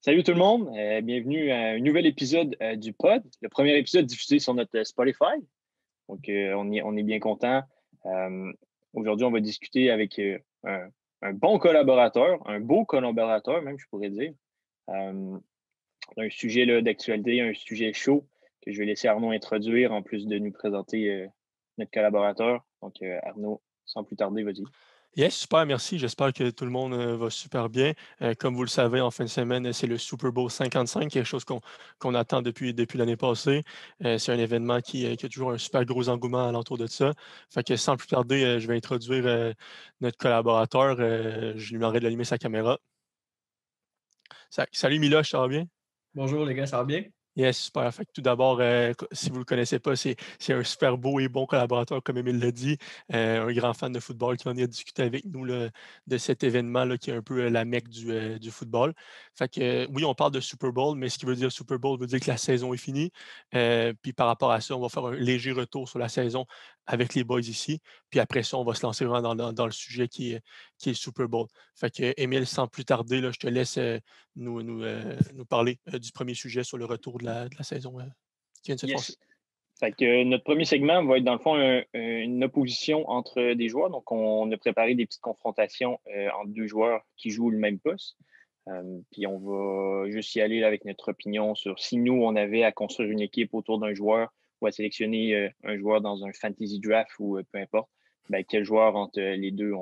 Salut tout le monde, bienvenue à un nouvel épisode du pod, le premier épisode diffusé sur notre Spotify. Donc, on est bien content. Euh, Aujourd'hui, on va discuter avec un bon collaborateur, un beau collaborateur même, je pourrais dire. Euh, un sujet là, d'actualité, un sujet chaud que je vais laisser Arnaud introduire en plus de nous présenter notre collaborateur. Donc, Arnaud, sans plus tarder, vas-y. Yes, super, merci. J'espère que tout le monde va super bien. Comme vous le savez, en fin de semaine, c'est le Super Bowl 55, quelque chose qu'on attend depuis l'année passée. C'est un événement qui a toujours un super gros engouement alentour de ça. Fait que sans plus tarder, je vais introduire notre collaborateur. Je lui demanderai d'allumer sa caméra. Salut Mila, ça va bien? Bonjour les gars, ça va bien? Yes, super. Fait que tout d'abord, si vous ne le connaissez pas, c'est un super beau et bon collaborateur, comme Émile l'a dit, un grand fan de football qui va venir discuter avec nous là, de cet événement-là qui est un peu la mecque du football. Fait que, oui, on parle de Super Bowl, mais ce qui veut dire Super Bowl veut dire que la saison est finie. Puis par rapport à ça, on va faire un léger retour sur la saison avec les boys ici. Puis après ça, on va se lancer vraiment dans le sujet qui est le Super Bowl. Fait que, Émile, sans plus tarder, là, je te laisse nous parler du premier sujet sur le retour de la saison qui vient de se passer. Yes. Fait que notre premier segment va être dans le fond une opposition entre des joueurs. Donc, on a préparé des petites confrontations entre deux joueurs qui jouent le même poste. Puis on va juste y aller là, avec notre opinion sur si nous, on avait à construire une équipe autour d'un joueur ou à sélectionner un joueur dans un fantasy draft ou peu importe, ben, quel joueur entre les deux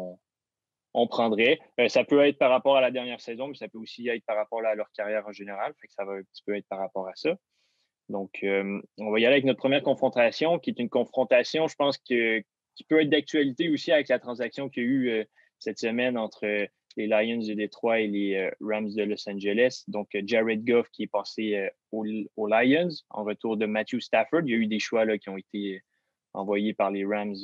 on prendrait. Ça peut être par rapport à la dernière saison, mais ça peut aussi être par rapport là, à leur carrière en général. Fait que ça va un petit peu être par rapport à ça. Donc, on va y aller avec notre première confrontation, qui est une confrontation, je pense, qui peut être d'actualité aussi avec la transaction qu'il y a eu cette semaine entre les Lions de Détroit et les Rams de Los Angeles. Donc, Jared Goff qui est passé aux Lions en retour de Matthew Stafford. Il y a eu des choix là, qui ont été envoyés par les Rams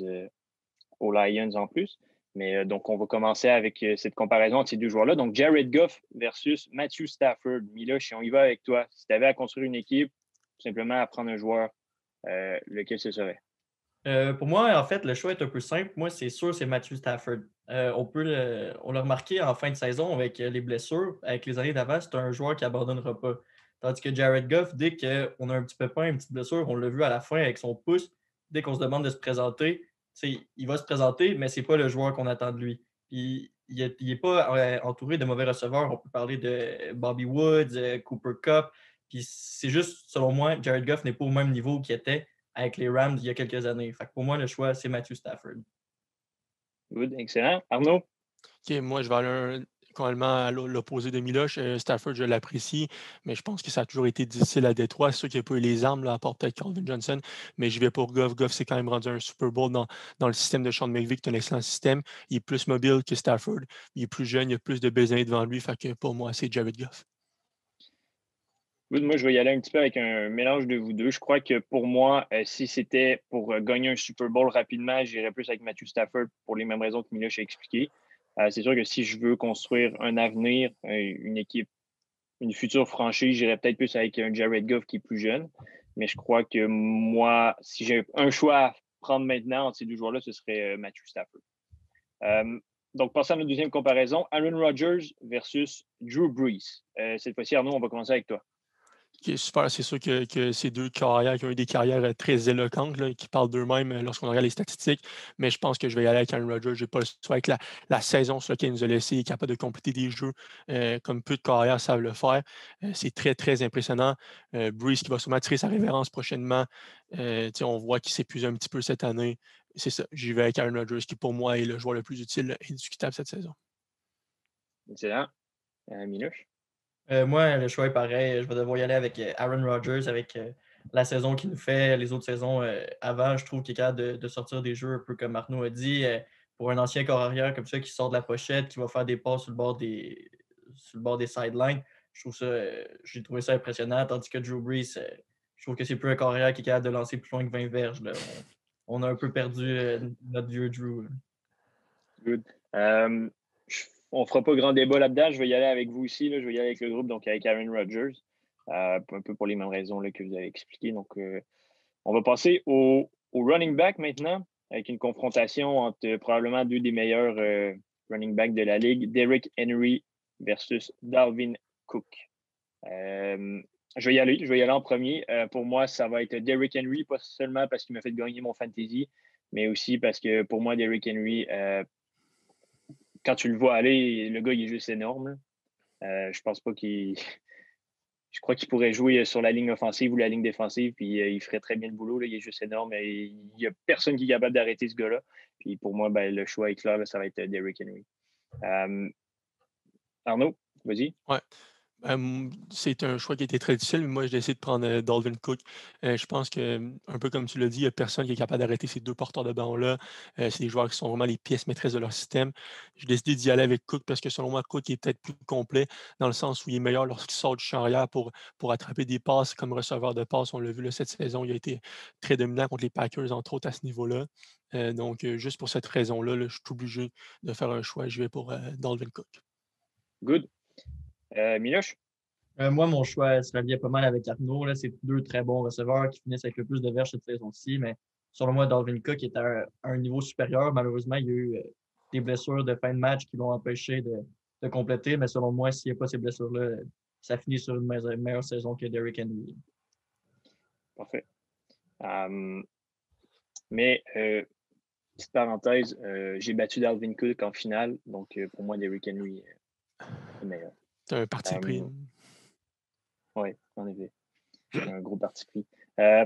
aux Lions en plus. Mais donc, on va commencer avec cette comparaison entre ces deux joueurs-là. Donc, Jared Goff versus Matthew Stafford. Miloš, si on y va avec toi, si tu avais à construire une équipe, tout simplement à prendre un joueur, lequel ce serait? Pour moi, en fait, le choix est un peu simple. Moi, c'est sûr, c'est Matthew Stafford. On l'a remarqué en fin de saison avec les blessures, avec les années d'avant, c'est un joueur qui abandonnera pas. Tandis que Jared Goff, dès qu'on a un petit pépin, une petite blessure, on l'a vu à la fin avec son pouce, dès qu'on se demande de se présenter, il va se présenter, mais c'est pas le joueur qu'on attend de lui. Il est pas entouré de mauvais receveurs. On peut parler de Bobby Woods, Cooper Kupp. Puis c'est juste, selon moi, Jared Goff n'est pas au même niveau qu'il était avec les Rams il y a quelques années. Fait que pour moi, le choix, c'est Matthew Stafford. Good, excellent. Arnaud? OK, moi, je vais aller complètement à l'opposé de Miloš. Stafford, je l'apprécie, mais je pense que ça a toujours été difficile à Détroit. C'est sûr qu'il n'y a pas eu les armes, là, à part peut-être Calvin Johnson, mais je vais pour Goff. Goff s'est quand même rendu un Super Bowl dans le système de Sean McVay, qui est un excellent système. Il est plus mobile que Stafford. Il est plus jeune, il a plus de belles années devant lui. Fait que pour moi, c'est Jared Goff. Good, moi, je vais y aller un petit peu avec un mélange de vous deux. Je crois que pour moi, si c'était pour gagner un Super Bowl rapidement, j'irais plus avec Matthew Stafford pour les mêmes raisons que Miloš a expliqué. C'est sûr que si je veux construire un avenir, une équipe, une future franchise, j'irais peut-être plus avec un Jared Goff qui est plus jeune. Mais je crois que moi, si j'ai un choix à prendre maintenant entre ces deux joueurs-là, ce serait Matthew Stafford. Euh, donc, passons à notre deuxième comparaison. Aaron Rodgers versus Drew Brees. Cette fois-ci, Arnaud, on va commencer avec toi. Qui est super. C'est sûr que ces deux carrières qui ont eu des carrières très éloquentes, là, qui parlent d'eux-mêmes lorsqu'on regarde les statistiques. Mais je pense que je vais y aller avec Aaron Rodgers. Je n'ai pas le choix avec la saison sur laquelle il nous a laissé. Il est capable de compléter des jeux comme peu de carrières savent le faire. C'est très, très impressionnant. Breeze qui va sûrement tirer sa révérence prochainement. On voit qu'il s'épuise un petit peu cette année. C'est ça. J'y vais avec Aaron Rodgers, qui pour moi est le joueur le plus utile et indiscutable cette saison. Excellent. Miloš? Moi, le choix est pareil. Je vais devoir y aller avec Aaron Rodgers, avec la saison qu'il nous fait, les autres saisons avant. Je trouve qu'il est capable de sortir des jeux, un peu comme Arnaud a dit, pour un ancien corps arrière comme ça qui sort de la pochette, qui va faire des passes sur le bord des sidelines. J'ai trouvé ça impressionnant. Tandis que Drew Brees, je trouve que c'est plus un corps arrière qui est capable de lancer plus loin que 20 verges. Là. On a un peu perdu notre vieux Drew. Good. Euh, on ne fera pas grand débat là-dedans. Je vais y aller avec vous aussi. Là. Je vais y aller avec le groupe, donc avec Aaron Rodgers. Un peu pour les mêmes raisons là, que vous avez expliquées. Donc, on va passer au running back maintenant, avec une confrontation entre probablement deux des meilleurs running backs de la ligue, Derrick Henry versus Dalvin Cook. Je vais y aller en premier. Pour moi, ça va être Derrick Henry, pas seulement parce qu'il m'a fait gagner mon fantasy, mais aussi parce que pour moi, Derrick Henry, quand tu le vois aller, le gars, il est juste énorme. Je pense pas qu'il. Je crois qu'il pourrait jouer sur la ligne offensive ou la ligne défensive, puis il ferait très bien le boulot. Là. Il est juste énorme. Et il n'y a personne qui est capable d'arrêter ce gars-là. Puis pour moi, le choix est clair, là, ça va être Derrick Henry. Arnaud, vas-y. Ouais. C'est un choix qui a été très difficile, mais moi, j'ai décidé de prendre Dalvin Cook. Je pense que, un peu comme tu l'as dit, il n'y a personne qui est capable d'arrêter ces deux porteurs de ballon-là. C'est des joueurs qui sont vraiment les pièces maîtresses de leur système. J'ai décidé d'y aller avec Cook parce que, selon moi, Cook est peut-être plus complet dans le sens où il est meilleur lorsqu'il sort du champ arrière pour attraper des passes comme receveur de passes. On l'a vu là, cette saison, il a été très dominant contre les Packers, entre autres, à ce niveau-là. Donc, juste pour cette raison-là, là, je suis obligé de faire un choix. Je vais pour Dalvin Cook. Good. Miloche? Moi, mon choix se rallie pas mal avec Arnaud. Là, c'est deux très bons receveurs qui finissent avec le plus de verges cette saison-ci. Mais selon moi, Dalvin Cook est à un niveau supérieur. Malheureusement, il y a eu des blessures de fin de match qui l'ont empêché de compléter. Mais selon moi, s'il n'y a pas ces blessures-là, ça finit sur une meilleure saison que Derrick Henry. Parfait. Mais, petite parenthèse, j'ai battu Dalvin Cook en finale. Donc, pour moi, Derrick Henry est meilleur. C'est un parti pris. Oui, en effet. Un gros parti pris.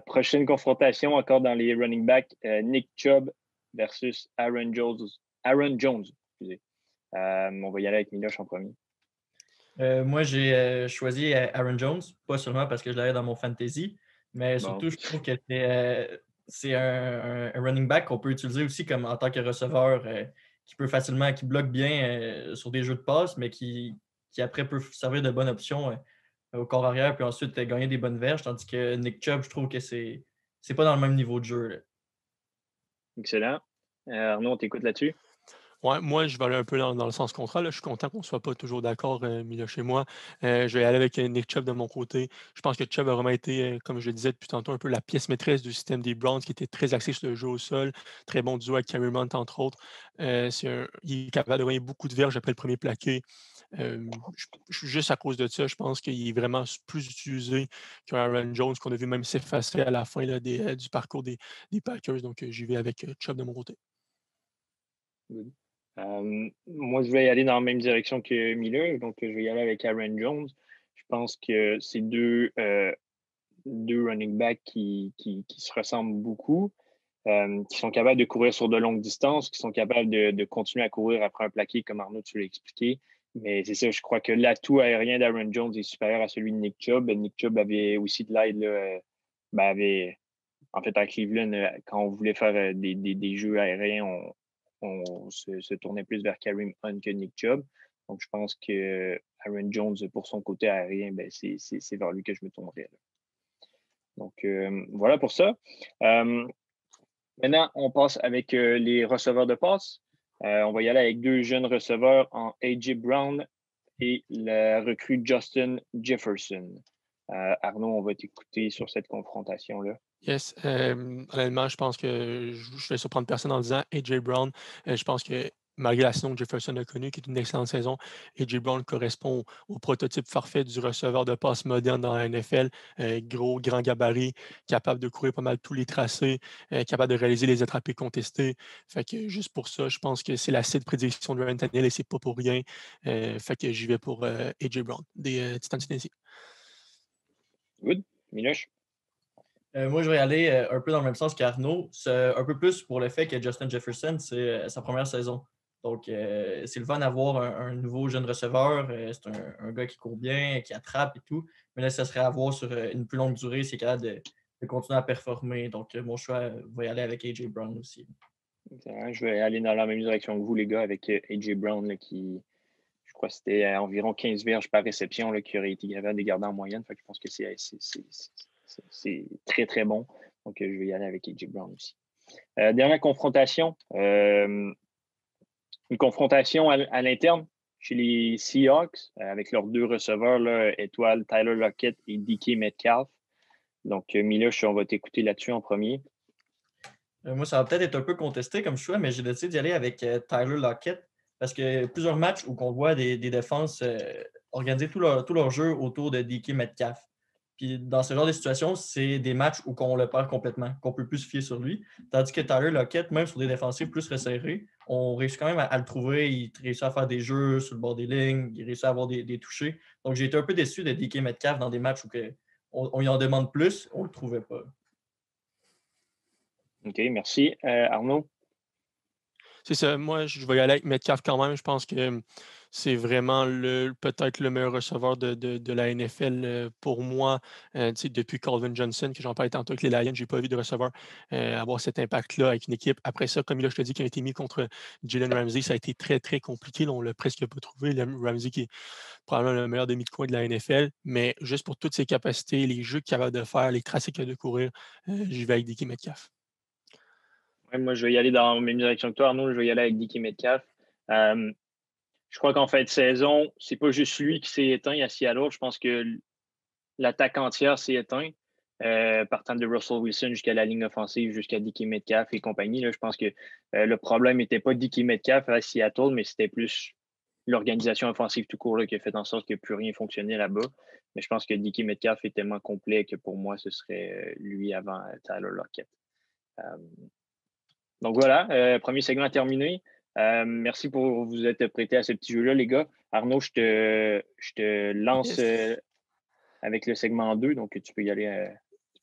Prochaine confrontation, encore dans les running backs, Nick Chubb versus Aaron Jones. Excusez. On va y aller avec Miloche en premier. Moi, j'ai choisi Aaron Jones, pas seulement parce que je l'avais dans mon fantasy, mais surtout, je trouve que c'est un running back qu'on peut utiliser aussi comme en tant que receveur qui bloque bien sur des jeux de passe, mais qui après peut servir de bonne option au corps arrière, puis ensuite gagner des bonnes verges, tandis que Nick Chubb, je trouve que c'est pas dans le même niveau de jeu. Là. Excellent. Arnaud, on t'écoute là-dessus? Ouais, moi, je vais aller un peu dans le sens contraire. Là. Je suis content qu'on ne soit pas toujours d'accord, Mila, chez moi. Je vais aller avec Nick Chubb de mon côté. Je pense que Chubb a vraiment été, comme je le disais depuis tantôt, un peu la pièce maîtresse du système des Browns, qui était très axé sur le jeu au sol. Très bon duo avec Kareem Hunt, entre autres. Il est capable de gagner beaucoup de verges après le premier plaqué. Juste à cause de ça, je pense qu'il est vraiment plus utilisé qu'Aaron Jones, qu'on a vu même s'effacer à la fin là, du parcours des Packers. Donc, j'y vais avec Chubb de mon côté. Moi, je vais y aller dans la même direction que Miller, donc je vais y aller avec Aaron Jones. Je pense que c'est deux running backs qui se ressemblent beaucoup, qui sont capables de courir sur de longues distances, qui sont capables de continuer à courir après un plaqué, comme Arnaud, tu l'as expliqué. Mais c'est ça, je crois que l'atout aérien d'Aaron Jones est supérieur à celui de Nick Chubb. Nick Chubb avait aussi de l'aide, en fait, à Cleveland, quand on voulait faire des jeux aériens, on se tournait plus vers Kareem Hunt que Nick Chubb. Donc, je pense que Aaron Jones, pour son côté aérien, c'est vers lui que je me tournerais. Là. Donc, voilà pour ça. Maintenant, on passe avec les receveurs de passe. On va y aller avec deux jeunes receveurs en A.J. Brown et la recrue Justin Jefferson. Arnaud, on va t'écouter sur cette confrontation-là. Yes. Honnêtement, je pense que je vais surprendre personne en disant A.J. Brown. Je pense que malgré la saison que Jefferson a connue, qui est une excellente saison, A.J. Brown correspond au prototype parfait du receveur de passe moderne dans la NFL. Gros, grand gabarit, capable de courir pas mal tous les tracés, capable de réaliser les attrapés contestés. Fait que juste pour ça, je pense que c'est la cible de prédiction de Ryan Tannehill et c'est pas pour rien. Fait que j'y vais pour A.J. Brown des Titans de Tennessee. Good. Miloche? Moi, je vais aller un peu dans le même sens qu'Arnaud. Un peu plus pour le fait que Justin Jefferson, c'est sa première saison. Donc, c'est le fun d'avoir un nouveau jeune receveur. C'est un gars qui court bien, qui attrape et tout. Mais là, ça serait à voir sur une plus longue durée s'il est capable de continuer à performer. Donc, mon choix va y aller avec A.J. Brown aussi. Je vais aller dans la même direction que vous, les gars, avec A.J. Brown, là, qui, je crois que c'était environ 15 verges par réception, là, qui aurait été capable de garder en moyenne. Fait que je pense que c'est très, très bon. Donc, je vais y aller avec A.J. Brown aussi. Dernière confrontation. Une confrontation à l'interne chez les Seahawks avec leurs deux receveurs, là, étoiles Tyler Lockett et DK Metcalf. Donc, Miloche, on va t'écouter là-dessus en premier. Moi, ça va peut-être être un peu contesté comme choix, mais j'ai décidé d'y aller avec Tyler Lockett parce que plusieurs matchs où on voit des défenses organiser tout leur jeu autour de DK Metcalf. Puis dans ce genre de situation, c'est des matchs où on le perd complètement, qu'on ne peut plus se fier sur lui. Tandis que Tyler Lockett, même sur des défensives plus resserrées, on réussit quand même à le trouver. Il réussit à faire des jeux sur le bord des lignes, il réussit à avoir des touchés. Donc j'ai été un peu déçu de DK Metcalf dans des matchs où on y en demande plus, on ne le trouvait pas. OK, merci. Arnaud? C'est ça. Moi, je vais y aller avec Metcalf quand même. Je pense que c'est vraiment peut-être le meilleur receveur de la NFL pour moi. Depuis Calvin Johnson, que j'en parlais tantôt avec les Lions, je n'ai pas vu de receveur avoir cet impact-là avec une équipe. Après ça, comme je te dis, qui a été mis contre Jalen Ramsey, ça a été très, très compliqué. Là, on ne l'a presque pas trouvé. Ramsey qui est probablement le meilleur demi de coin de la NFL. Mais juste pour toutes ses capacités, les jeux qu'il est capable de faire, les tracés qu'il a de courir, j'y vais avec DK Metcalf. Ouais, moi, je vais y aller dans la même direction que toi, Arnaud. Je vais y aller avec DK Metcalf. Je crois qu'en fin de saison, c'est pas juste lui qui s'est éteint à Seattle. Je pense que l'attaque entière s'est éteinte. Partant de Russell Wilson jusqu'à la ligne offensive, jusqu'à DK Metcalf et compagnie. Là, je pense que le problème n'était pas DK Metcalf à Seattle, mais c'était plus l'organisation offensive tout court là, qui a fait en sorte que plus rien fonctionnait là-bas. Mais je pense que DK Metcalf est tellement complet que pour moi, ce serait lui avant Tyler Lockett. Donc voilà, premier segment terminé. Merci pour vous être prêté à ce petit jeu-là, les gars. Arnaud, je te lance avec le segment 2, donc tu peux y aller.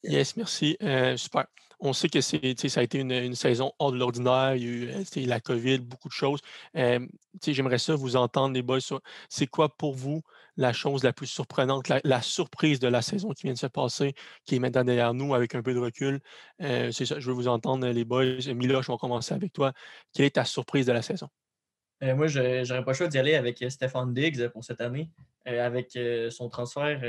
Yes, merci. Super. On sait que ça a été une saison hors de l'ordinaire. Il y a eu la COVID, beaucoup de choses. J'aimerais ça vous entendre, les boys, sur c'est quoi pour vous la chose la plus surprenante, la surprise de la saison qui vient de se passer, qui est maintenant derrière nous avec un peu de recul. C'est ça, je veux vous entendre, les boys. Mila, je vais commencer avec toi. Quelle est ta surprise de la saison? Moi, je n'aurais pas le choix d'y aller avec Stephon Diggs pour cette année, avec son transfert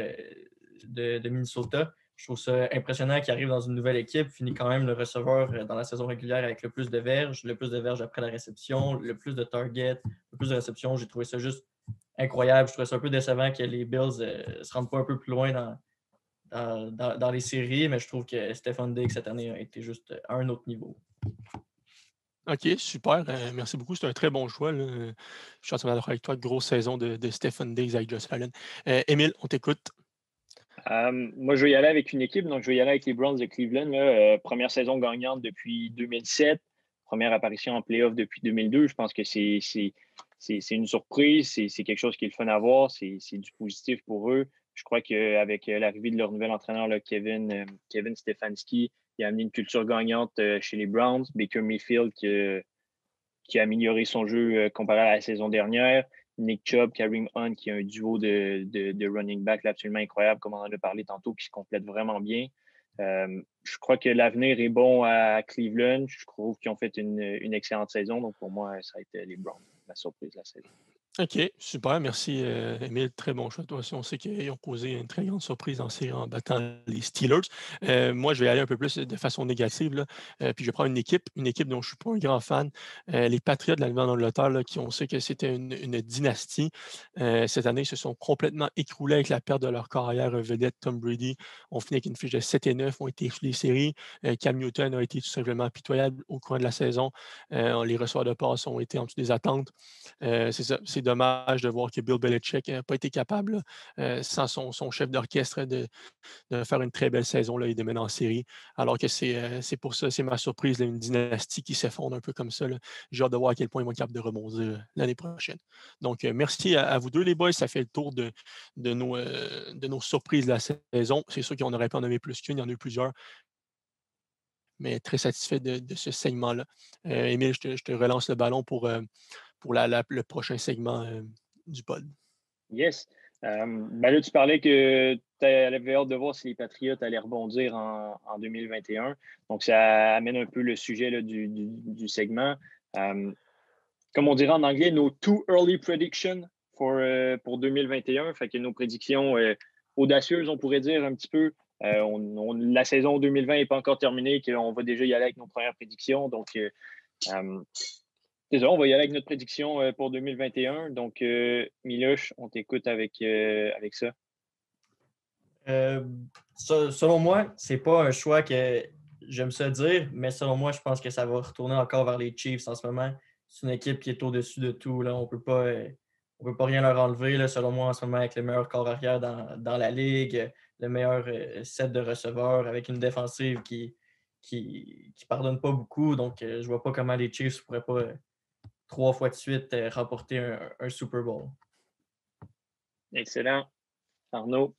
de Minnesota. Je trouve ça impressionnant qu'il arrive dans une nouvelle équipe, finit quand même le receveur dans la saison régulière avec le plus de verges après la réception, le plus de targets, le plus de réceptions. J'ai trouvé ça juste incroyable. Je trouvais ça un peu décevant que les Bills ne se rendent pas un peu plus loin dans les séries, mais je trouve que Stephon Diggs cette année a été juste à un autre niveau. OK, super. Merci beaucoup. C'est un très bon choix. Là. Je suis entièrement d'accord avec toi. Grosse saison de Stephen Diggs avec Josh Allen. Émile, on t'écoute. Moi, je vais y aller avec une équipe. Donc, je vais y aller avec les Browns de Cleveland. Première saison gagnante depuis 2007. Première apparition en playoff depuis 2002. Je pense que c'est une surprise. C'est quelque chose qui est le fun à voir. C'est du positif pour eux. Je crois qu'avec l'arrivée de leur nouvel entraîneur, là, Kevin Stefanski, il a amené une culture gagnante chez les Browns. Baker Mayfield qui a amélioré son jeu comparé à la saison dernière. Nick Chubb, Kareem Hunt, qui est un duo de running back là, absolument incroyable, comme on en a parlé tantôt, qui se complète vraiment bien. Je crois que l'avenir est bon à Cleveland. Je trouve qu'ils ont fait une excellente saison. Donc, pour moi, ça a été les Browns, la surprise de la saison. OK, super, merci, Émile. Très bon choix. Toi aussi, on sait qu'ils ont causé une très grande surprise en battant les Steelers. Moi, je vais aller un peu plus de façon négative, là, puis je vais prendre une équipe dont je ne suis pas un grand fan, les Patriots de la Nouvelle-Angleterre, là, qui on sait que c'était une dynastie. Cette année, ils se sont complètement écroulés avec la perte de leur carrière vedette, Tom Brady. On finit avec une fiche de 7-9, ont été exclus des séries. Cam Newton a été tout simplement pitoyable au cours de la saison. Les receveurs de passe ont été en dessous des attentes. C'est ça, c'est dommage de voir que Bill Belichick n'a pas été capable, sans son chef d'orchestre, de faire une très belle saison là, et de mener en série. Alors que c'est pour ça, c'est ma surprise, là, une dynastie qui s'effondre un peu comme ça. Là. J'ai hâte de voir à quel point ils vont être capables de rebondir l'année prochaine. Donc, merci à vous deux, les boys. Ça fait le tour de nos surprises de la saison. C'est sûr qu'on aurait pu en nommer plus qu'une, il y en a eu plusieurs. Mais très satisfait de ce segment-là. Émile, je te relance le ballon pour le prochain segment du pod. Yes. Là, tu parlais que tu avais hâte de voir si les Patriots allaient rebondir en 2021. Donc, ça amène un peu le sujet là, du segment. Comme on dirait en anglais, nos too early predictions pour 2021. Fait que nos prédictions audacieuses, on pourrait dire un petit peu. La saison 2020 n'est pas encore terminée, qu'on va déjà y aller avec nos premières prédictions. Donc, c'est ça, on va y aller avec notre prédiction pour 2021. Donc, Miloche, on t'écoute avec ça. Selon moi, c'est pas un choix que j'aime ça dire, mais selon moi, je pense que ça va retourner encore vers les Chiefs en ce moment. C'est une équipe qui est au-dessus de tout. Là. On peut pas on peut pas rien leur enlever. Là, selon moi, en ce moment, avec le meilleur corps arrière dans la ligue, le meilleur set de receveurs, avec une défensive qui pardonne pas beaucoup. Donc, je vois pas comment les Chiefs pourraient pas 3 fois de suite remporter un Super Bowl. Excellent. Arnaud?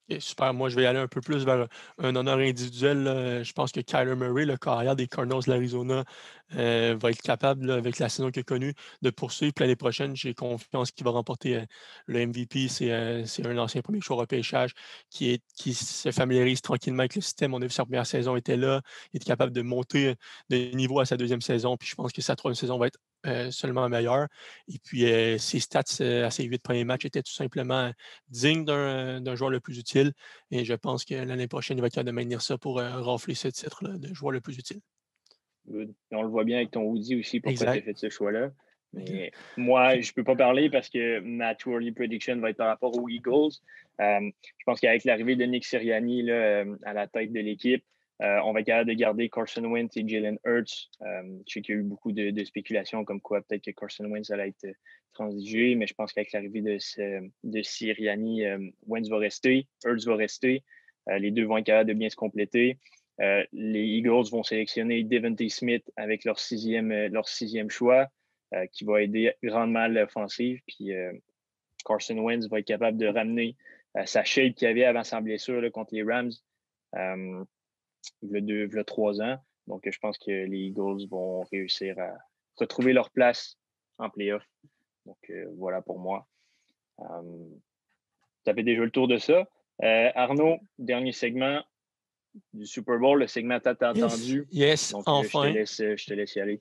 Ok, super. Moi, je vais aller un peu plus vers un honneur individuel, là. Je pense que Kyler Murray, le carrière des Cardinals de l'Arizona, va être capable, là, avec la saison qu'il a connue, de poursuivre. Puis l'année prochaine, j'ai confiance qu'il va remporter le MVP. C'est un ancien premier choix au repêchage qui se familiarise tranquillement avec le système. On a vu sa première saison était là. Il était capable de monter de niveau à sa deuxième saison. Puis je pense que sa troisième saison va être seulement meilleure. Et puis ses stats à ses 8 premiers matchs étaient tout simplement dignes d'un joueur le plus utile. Et je pense que l'année prochaine, il va être capable de maintenir ça pour rafler ce titre-là de joueur le plus utile. Good. On le voit bien avec ton Woody aussi, pourquoi tu as Exact. fait ce choix-là. Exact. Mais moi, Puis, je ne peux pas parler parce que ma Too Early Prediction va être par rapport aux Eagles. Je pense qu'avec l'arrivée de Nick Sirianni là, à la tête de l'équipe, on va être capable de garder Carson Wentz et Jalen Hurts. Je sais qu'il y a eu beaucoup de spéculations comme quoi peut-être que Carson Wentz allait être transigé, mais je pense qu'avec l'arrivée de Sirianni, Wentz va rester, Hurts va rester. Les deux vont être capables de bien se compléter. Les Eagles vont sélectionner Devontae Smith avec leur sixième choix, qui va aider grandement l'offensive. Puis Carson Wentz va être capable de ramener sa shape qu'il avait avant sa blessure là, contre les Rams il y a 3 ans. Donc, je pense que les Eagles vont réussir à retrouver leur place en playoff. Donc, voilà pour moi. Ça fait déjà le tour de ça. Arnaud, dernier segment du Super Bowl, le segment tant attendu. yes, Donc, enfin. je te laisse y aller.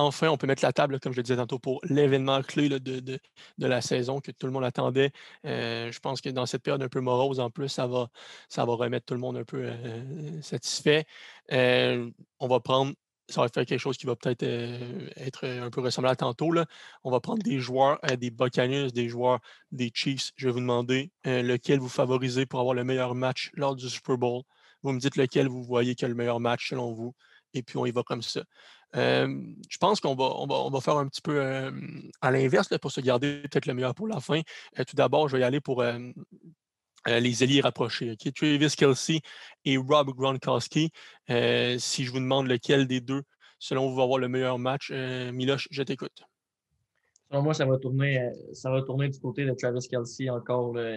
Enfin, on peut mettre la table, comme je le disais tantôt, pour l'événement clé là, de la saison que tout le monde attendait. Je pense que dans cette période un peu morose, en plus, ça va remettre tout le monde un peu satisfait. On va prendre, ça va faire quelque chose qui va peut-être être un peu ressemblant à tantôt, là. On va prendre des joueurs, des Buccaneers, des joueurs des Chiefs. Je vais vous demander lequel vous favorisez pour avoir le meilleur match lors du Super Bowl. Vous me dites lequel vous voyez qui a le meilleur match selon vous, et puis on y va comme ça. Je pense qu'on va faire un petit peu à l'inverse là, pour se garder peut-être le meilleur pour la fin. Tout d'abord, je vais y aller pour les ailiers rapprochés. Okay? Travis Kelce et Rob Gronkowski. Si je vous demande lequel des deux, selon vous, va avoir le meilleur match, Miloš, je t'écoute. Selon moi, ça va tourner du côté de Travis Kelce encore, là,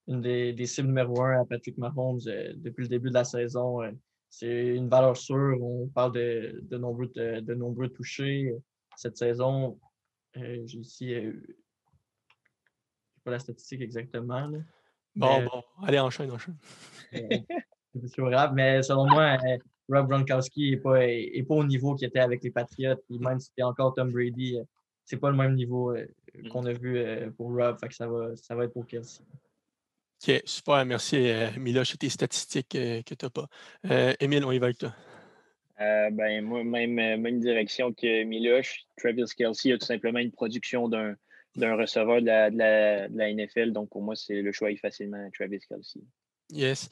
une des cibles numéro 1 à Patrick Mahomes depuis le début de la saison. C'est une valeur sûre. On parle de nombreux touchés cette saison. J'ai ici, je n'ai pas la statistique exactement, là, Bon, mais allez, enchaîne. c'est sûr grave. Mais selon moi, Rob Gronkowski n'est pas au niveau qu'il était avec les Patriots. Puis même si c'était encore Tom Brady, c'est pas le même niveau qu'on a vu pour Rob. Fait que ça va être pour Kelce. OK, super, merci, Miloš, c'est tes statistiques que tu n'as pas. Émile, on y va avec toi. Moi, même direction que Miloš. Travis Kelce a tout simplement une production d'un receveur de la NFL. Donc, pour moi, le choix est facilement Travis Kelce. Yes.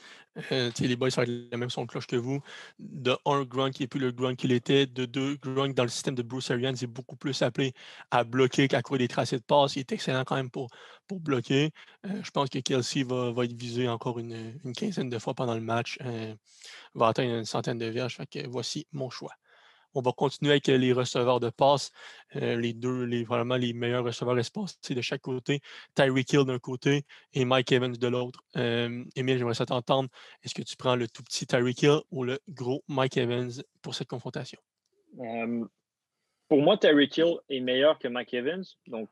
Les boys, ça va être la même son de cloche que vous. De un, Gronk qui n'est plus le Gronk qu'il était. De deux, Gronk dans le système de Bruce Arians est beaucoup plus appelé à bloquer qu'à courir des tracés de passe. Il est excellent quand même pour bloquer. Je pense que Kelsey va être visé encore une quinzaine de fois pendant le match. Va atteindre une centaine de verges. Fait que voici mon choix. On va continuer avec les receveurs de passe. Vraiment les meilleurs receveurs espacés de chaque côté. Tyreek Hill d'un côté et Mike Evans de l'autre. Émile, j'aimerais ça t'entendre. Est-ce que tu prends le tout petit Tyreek Hill ou le gros Mike Evans pour cette confrontation? Pour moi, Tyreek Hill est meilleur que Mike Evans. Donc,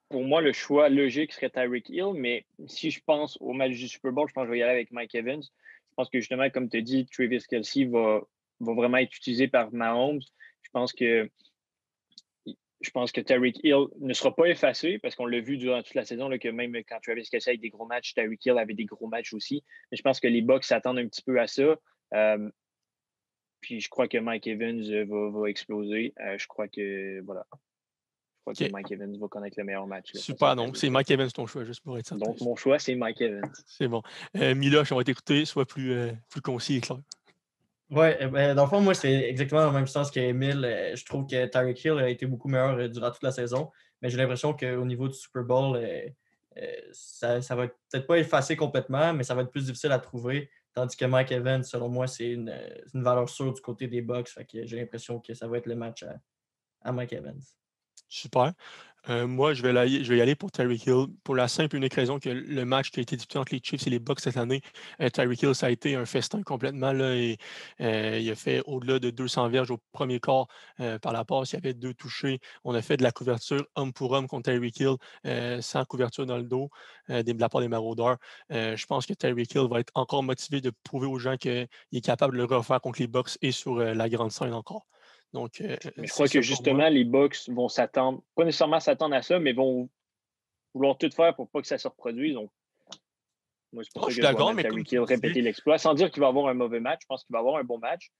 pour moi, le choix logique serait Tyreek Hill. Mais si je pense au match du Super Bowl, je pense que je vais y aller avec Mike Evans. Je pense que justement, comme tu as dit, Travis Kelce va vraiment être utilisé par Mahomes. Je pense que Tyreek Hill ne sera pas effacé parce qu'on l'a vu durant toute la saison là, que même quand Travis Kelce a des gros matchs, Tyreek Hill avait des gros matchs aussi. Mais je pense que les Bucs s'attendent un petit peu à ça. Puis je crois que Mike Evans va exploser. Je crois que Mike Evans va connaître le meilleur match. Là, super, donc c'est Mike Evans ton choix, juste pour être certain. Donc mon choix, c'est Mike Evans. C'est bon. Miloš, on va t'écouter, sois plus concis et clair. Oui, dans le fond, moi, c'est exactement dans le même sens qu'Emile. Je trouve que Tyreek Hill a été beaucoup meilleur durant toute la saison. Mais j'ai l'impression qu'au niveau du Super Bowl, ça va peut-être pas effacer complètement, mais ça va être plus difficile à trouver. Tandis que Mike Evans, selon moi, c'est une valeur sûre du côté des Bucks. Fait que j'ai l'impression que ça va être le match à Mike Evans. Super. Moi, je vais y aller pour Tyreek Hill pour la simple et unique raison que le match qui a été disputé entre les Chiefs et les Bucks cette année, Tyreek Hill, ça a été un festin complètement. Là, et, il a fait au-delà de 200 verges au premier quart par la passe. Il y avait 2 touchés. On a fait de la couverture homme pour homme contre Tyreek Hill sans couverture dans le dos de la part des maraudeurs. Je pense que Tyreek Hill va être encore motivé de prouver aux gens qu'il est capable de le refaire contre les Bucks et sur la grande scène encore. Donc, Mais je c'est crois que ça pour moi. justement, les Bucks vont s'attendre, pas nécessairement s'attendre à ça, mais vont vouloir tout faire pour pas que ça se reproduise. Donc, moi, c'est pour Oh, ça je suis que je vois d'accord, mal mais comme Tyreek tu Hill le disais, répéter l'exploit, sans dire qu'il va avoir un mauvais match. Je pense qu'il va avoir un bon match,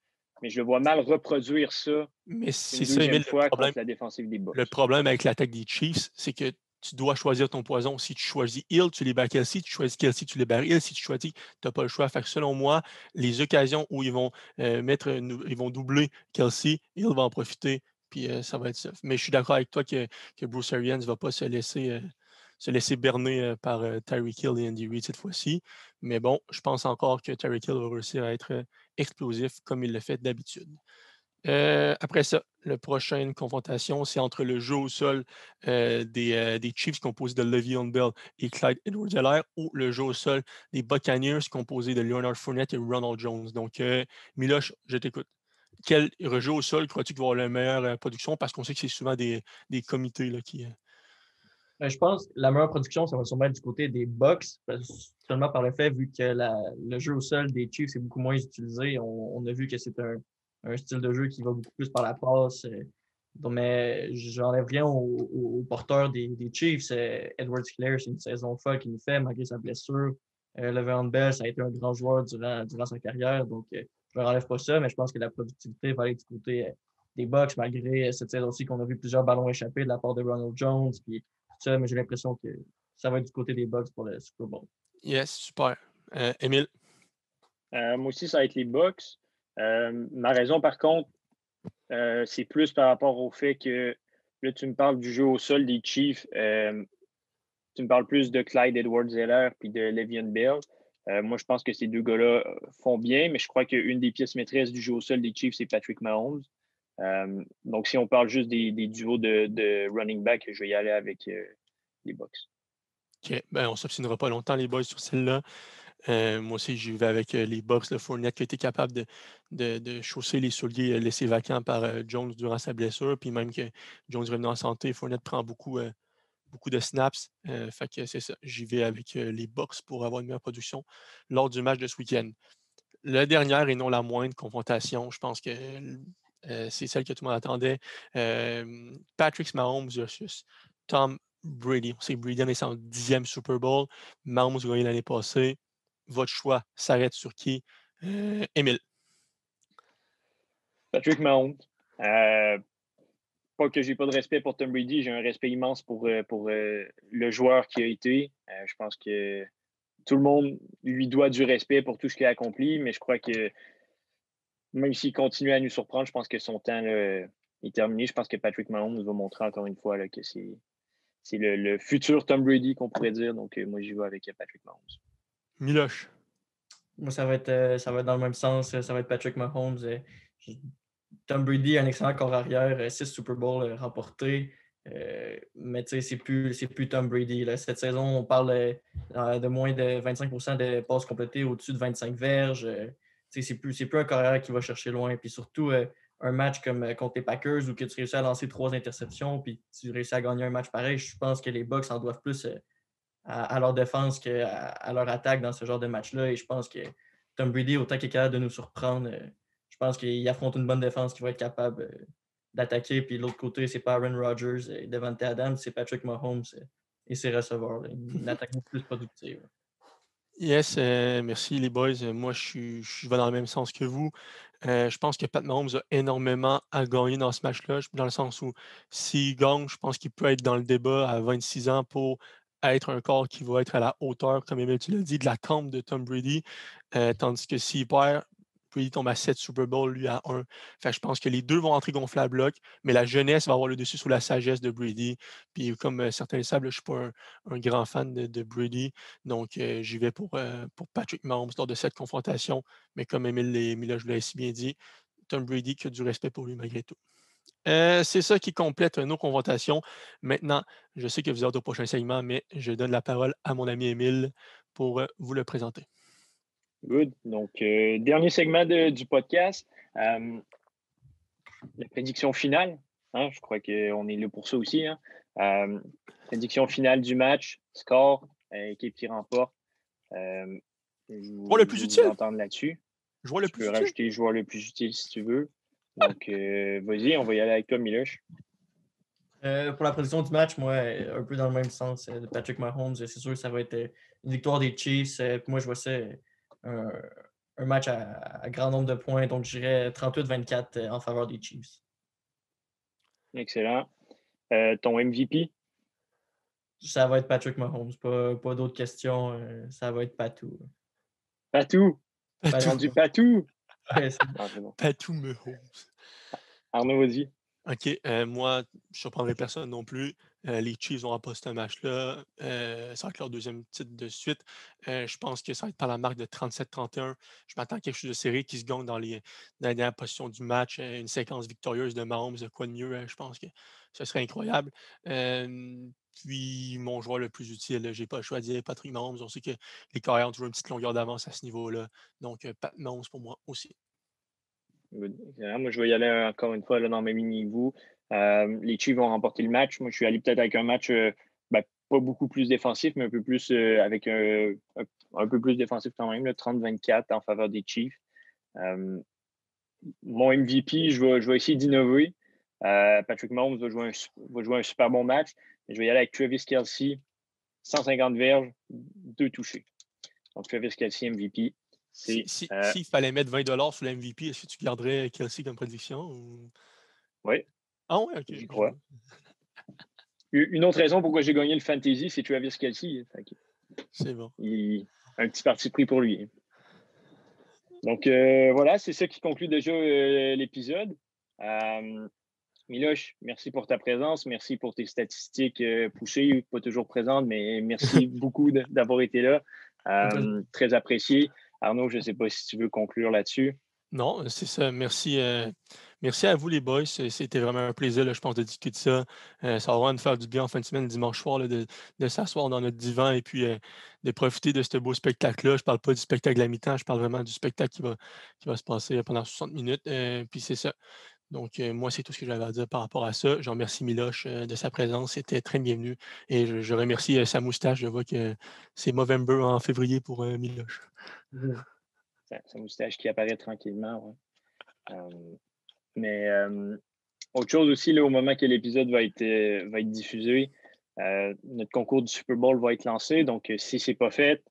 mais je le vois mal reproduire ça mais c'est une ça, deuxième Émile, fois contre la défensive des le Bucks. problème avec l'attaque des Chiefs, c'est que tu dois choisir ton poison. Si tu choisis Hill, tu libères Kelsey. Tu choisis Kelsey, tu libères Hill. Si tu choisis, tu n'as pas le choix. Fait que selon moi, les occasions où ils vont ils vont doubler Kelsey, Hill va en profiter. Puis ça va être ça. Mais je suis d'accord avec toi que Bruce Arians ne va pas se laisser berner par Tyreek Hill et Andy Reid cette fois-ci. Mais bon, je pense encore que Tyreek Hill va réussir à être explosif comme il le fait d'habitude. Après ça, la prochaine confrontation, c'est entre le jeu au sol des Chiefs composé de Le'Veon Bell et Clyde Edwards-Helaire ou le jeu au sol des Buccaneers composé de Leonard Fournette et Ronald Jones. Donc, Miloche, je t'écoute. Quel jeu au sol crois-tu qu'il va avoir la meilleure production? Parce qu'on sait que c'est souvent des comités là, qui. Je pense que la meilleure production, ça va sûrement être du côté des Bucks, seulement par le fait, vu que le jeu au sol des Chiefs est beaucoup moins utilisé. On a vu que c'est un style de jeu qui va beaucoup plus par la passe. Mais j'enlève rien au porteur des Chiefs. Edwards Helaire, c'est une saison folle qu'il nous fait, malgré sa blessure. Le'Veon Bell, ça a été un grand joueur durant sa carrière. Donc, je ne enlève pas ça, mais je pense que la productivité va aller du côté des Bucks, malgré cette saison-ci qu'on a vu plusieurs ballons échappés de la part de Ronald Jones. Puis, ça, mais j'ai l'impression que ça va être du côté des Bucks pour le Super Bowl. Yes, super. Émile? Moi aussi, ça va être les Bucks. Ma raison, par contre, c'est plus par rapport au fait que là, tu me parles du jeu au sol des Chiefs. Tu me parles plus de Clyde Edwards-Helaire puis de Le'Veon Bell. Moi, je pense que ces deux gars-là font bien, mais je crois qu'une des pièces maîtresses du jeu au sol des Chiefs, c'est Patrick Mahomes. Donc, si on parle juste des duos de running back, je vais y aller avec les Bucks. OK. Ben, on ne s'obstinera pas longtemps, les boys, sur celle-là. Moi aussi, j'y vais avec les Bucks. Le Fournette qui a été capable de chausser les souliers laissés vacants par Jones durant sa blessure. Puis même que Jones revenait en santé, Fournette prend beaucoup de snaps. Fait que c'est ça. J'y vais avec les Bucks pour avoir une meilleure production lors du match de ce week-end. La dernière et non la moindre confrontation, je pense que c'est celle que tout le monde attendait. Patrick Mahomes versus Tom Brady. On sait que Brady en est son 10e Super Bowl. Mahomes a gagné l'année passée. Votre choix s'arrête sur qui? Émile. Patrick Mahomes. Pas que j'ai pas de respect pour Tom Brady, j'ai un respect immense pour le joueur qui a été. Je pense que tout le monde lui doit du respect pour tout ce qu'il a accompli, mais je crois que même s'il continue à nous surprendre, je pense que son temps là, est terminé. Je pense que Patrick Mahomes va montrer encore une fois là, que c'est le futur Tom Brady qu'on pourrait dire. Donc, moi, j'y vais avec Patrick Mahomes. Miloche. Moi, ça va être dans le même sens. Ça va être Patrick Mahomes. Tom Brady, un excellent corps arrière, 6 Super Bowls remportés. Mais c'est plus Tom Brady. Là. Cette saison, on parle de moins de 25% de passes complétées au-dessus de 25 verges. C'est plus un corps arrière qui va chercher loin. Puis surtout, un match comme contre les Packers où que tu réussis à lancer 3 interceptions puis tu réussis à gagner un match pareil, je pense que les Bucks en doivent plus à leur défense qu'à leur attaque dans ce genre de match-là. Et je pense que Tom Brady, autant qu'il est capable de nous surprendre, je pense qu'il affronte une bonne défense qui va être capable d'attaquer. Puis l'autre côté, c'est pas Aaron Rodgers et Davante Adams, c'est Patrick Mahomes et ses receveurs. Là. Une attaque beaucoup plus productive. Yes, merci les boys. Moi, je vais dans le même sens que vous. Je pense que Pat Mahomes a énormément à gagner dans ce match-là, dans le sens où s'il gagne, je pense qu'il peut être dans le débat à 26 ans pour être un corps qui va être à la hauteur, comme Emile tu l'as dit, de la campe de Tom Brady. Tandis que s'il perd, Brady tombe à 7 Super Bowl, lui à 1. Fait que je pense que les deux vont entrer gonflés à bloc, mais la jeunesse va avoir le dessus sur la sagesse de Brady. Puis comme certains le savent, je ne suis pas un grand fan de Brady, donc j'y vais pour Patrick Mahomes lors de cette confrontation. Mais comme Émile je l'ai si bien dit, Tom Brady qui a du respect pour lui malgré tout. C'est ça qui complète nos confrontations. Maintenant, je sais que vous êtes au prochain segment, mais je donne la parole à mon ami Émile pour vous le présenter. Good. Donc, dernier segment du podcast. La prédiction finale. Hein, je crois qu'on est là pour ça aussi. Hein. Prédiction finale du match, score, équipe qui remporte. Joueur le plus utile. Entendre là-dessus. Joueur le plus utile. Tu peux rajouter joueur le plus utile si tu veux. Donc, vas-y, on va y aller avec toi, Miloche. Pour la prédiction du match, moi, un peu dans le même sens de Patrick Mahomes, c'est sûr que ça va être une victoire des Chiefs. Moi, je vois ça un match à grand nombre de points. Donc, je dirais 38-24 en faveur des Chiefs. Excellent. Ton MVP? Ça va être Patrick Mahomes. Pas d'autres questions. Ça va être Patou. Patou? Rendu Patou? Patou Mahomes. Arnaud, vas-y. OK. Moi, je ne surprendrai personne non plus. Les Chiefs vont remporter un match-là. Ça va être leur deuxième titre de suite. Je pense que ça va être par la marque de 37-31. Je m'attends à quelque chose de serré qui se gagne dans la dernière position du match. Une séquence victorieuse de Mahomes, de quoi de mieux. Je pense que ce serait incroyable. Puis, mon joueur le plus utile, je n'ai pas le choix de dire Patrick Mahomes. On sait que les carrières ont toujours une petite longueur d'avance à ce niveau-là. Donc, Pat Mahomes pour moi aussi. Moi, je vais y aller encore une fois là, dans le même niveau. Les Chiefs vont remporter le match. Moi, je suis allé peut-être avec un match pas beaucoup plus défensif, mais un peu plus avec un peu plus défensif quand même, 30-24 en faveur des Chiefs. Mon MVP, je vais essayer d'innover. Patrick Mahomes va jouer un super bon match. Je vais y aller avec Travis Kelce, 150 verges, 2 touchés. Donc, Travis Kelce, MVP. S'il fallait mettre 20$ sur le MVP, est-ce que tu garderais Kelce comme prédiction? Ou... Oui. Ah oui, OK. J'y crois. Une autre raison pourquoi j'ai gagné le Fantasy, c'est Travis Kelce. C'est bon. Un petit parti pris pour lui. Donc, voilà, c'est ça qui conclut déjà l'épisode. Miloche, merci pour ta présence. Merci pour tes statistiques poussées, pas toujours présentes, mais merci beaucoup d'avoir été là. Très apprécié. Arnaud, je ne sais pas si tu veux conclure là-dessus. Non, c'est ça. Merci à vous, les boys. C'était vraiment un plaisir, je pense, de discuter de ça. Ça va vraiment nous faire du bien en fin de semaine, dimanche soir, là, de s'asseoir dans notre divan et puis de profiter de ce beau spectacle-là. Je ne parle pas du spectacle à mi-temps, je parle vraiment du spectacle qui va se passer pendant 60 minutes. Puis c'est ça. Donc, moi, c'est tout ce que j'avais à dire par rapport à ça. Je remercie Miloche de sa présence. C'était très bienvenu. Et je remercie sa moustache. Je vois que c'est Movember en février pour Miloche. Sa moustache qui apparaît tranquillement. Ouais. Mais autre chose aussi, là, au moment que l'épisode va être diffusé, notre concours du Super Bowl va être lancé. Donc, si ce n'est pas fait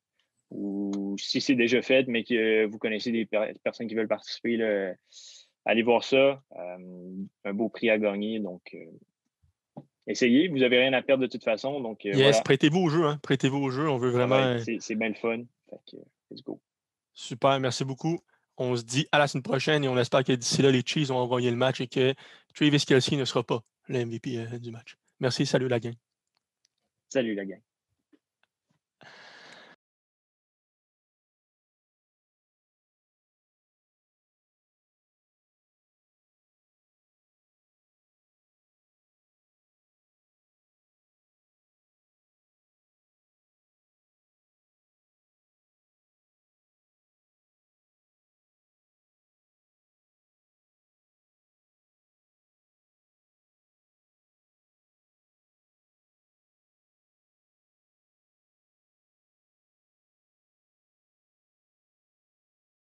ou si c'est déjà fait, mais que vous connaissez des personnes qui veulent participer, là, allez voir ça. Un beau prix à gagner. Donc, essayez. Vous n'avez rien à perdre de toute façon. Donc, voilà. Prêtez-vous au jeu. Hein? Prêtez-vous au jeu. On veut vraiment. C'est bien le fun. Fait que, let's go. Super. Merci beaucoup. On se dit à la semaine prochaine et on espère que d'ici là, les Chiefs vont gagner le match et que Travis Kelce ne sera pas le MVP du match. Merci. Salut la gang. Salut la gang.